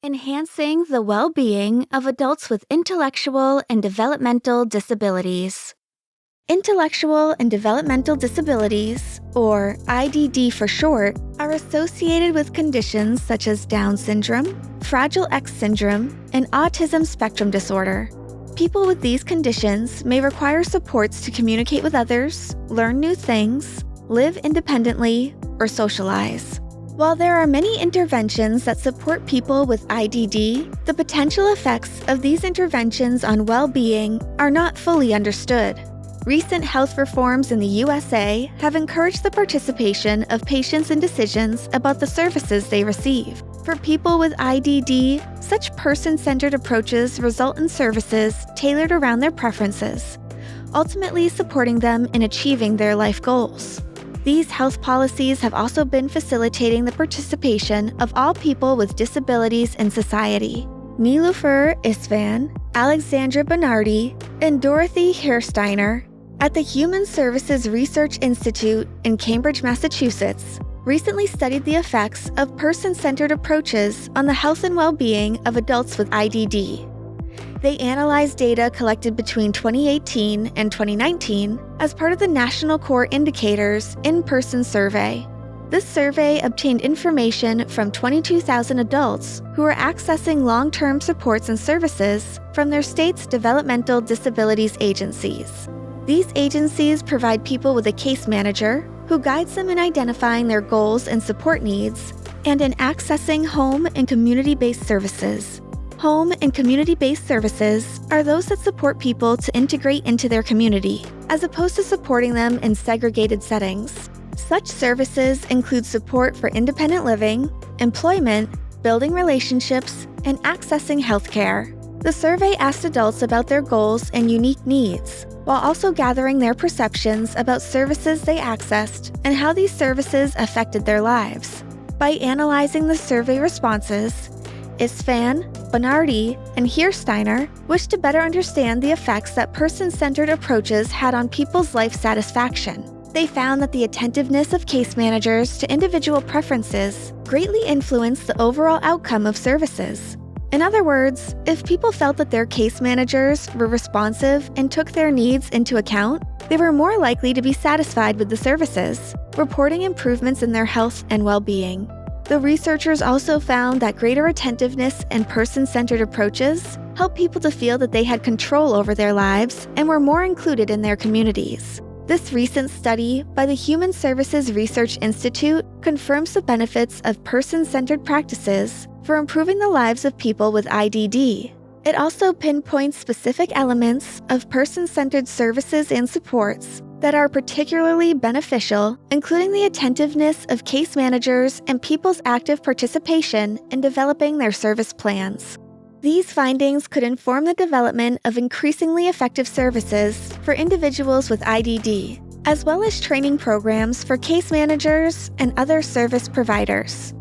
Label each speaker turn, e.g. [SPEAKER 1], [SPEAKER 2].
[SPEAKER 1] Enhancing the well-being of adults with intellectual and developmental disabilities. Intellectual and developmental disabilities, or IDD for short, are associated with conditions such as Down syndrome, Fragile X syndrome, and autism spectrum disorder. People with these conditions may require supports to communicate with others, learn new things, live independently, or socialize. While there are many interventions that support people with IDD, the potential effects of these interventions on well-being are not fully understood. Recent health reforms in the USA have encouraged the participation of patients in decisions about the services they receive. For people with IDD, such person-centered approaches result in services tailored around their preferences, ultimately supporting them in achieving their life goals. These health policies have also been facilitating the participation of all people with disabilities in society. Niloufar Isfan, Alexandra Bernardi, and Dorothy Hersteiner at the Human Services Research Institute in Cambridge, Massachusetts, recently studied the effects of person-centered approaches on the health and well-being of adults with IDD. They analyzed data collected between 2018 and 2019 as part of the National Core Indicators in-person survey. This survey obtained information from 22,000 adults who are accessing long-term supports and services from their state's developmental disabilities agencies. These agencies provide people with a case manager who guides them in identifying their goals and support needs and in accessing home and community-based services. Home and community-based services are those that support people to integrate into their community, as opposed to supporting them in segregated settings. Such services include support for independent living, employment, building relationships, and accessing healthcare. The survey asked adults about their goals and unique needs, while also gathering their perceptions about services they accessed and how these services affected their lives. By analyzing the survey responses, Isfan, Bernardi, and Hersteiner wished to better understand the effects that person-centered approaches had on people's life satisfaction. They found that the attentiveness of case managers to individual preferences greatly influenced the overall outcome of services. In other words, if people felt that their case managers were responsive and took their needs into account, they were more likely to be satisfied with the services, reporting improvements in their health and well-being. The researchers also found that greater attentiveness and person-centered approaches helped people to feel that they had control over their lives and were more included in their communities. This recent study by the Human Services Research Institute confirms the benefits of person-centered practices for improving the lives of people with IDD. It also pinpoints specific elements of person-centered services and supports that are particularly beneficial, including the attentiveness of case managers and people's active participation in developing their service plans. These findings could inform the development of increasingly effective services for individuals with IDD, as well as training programs for case managers and other service providers.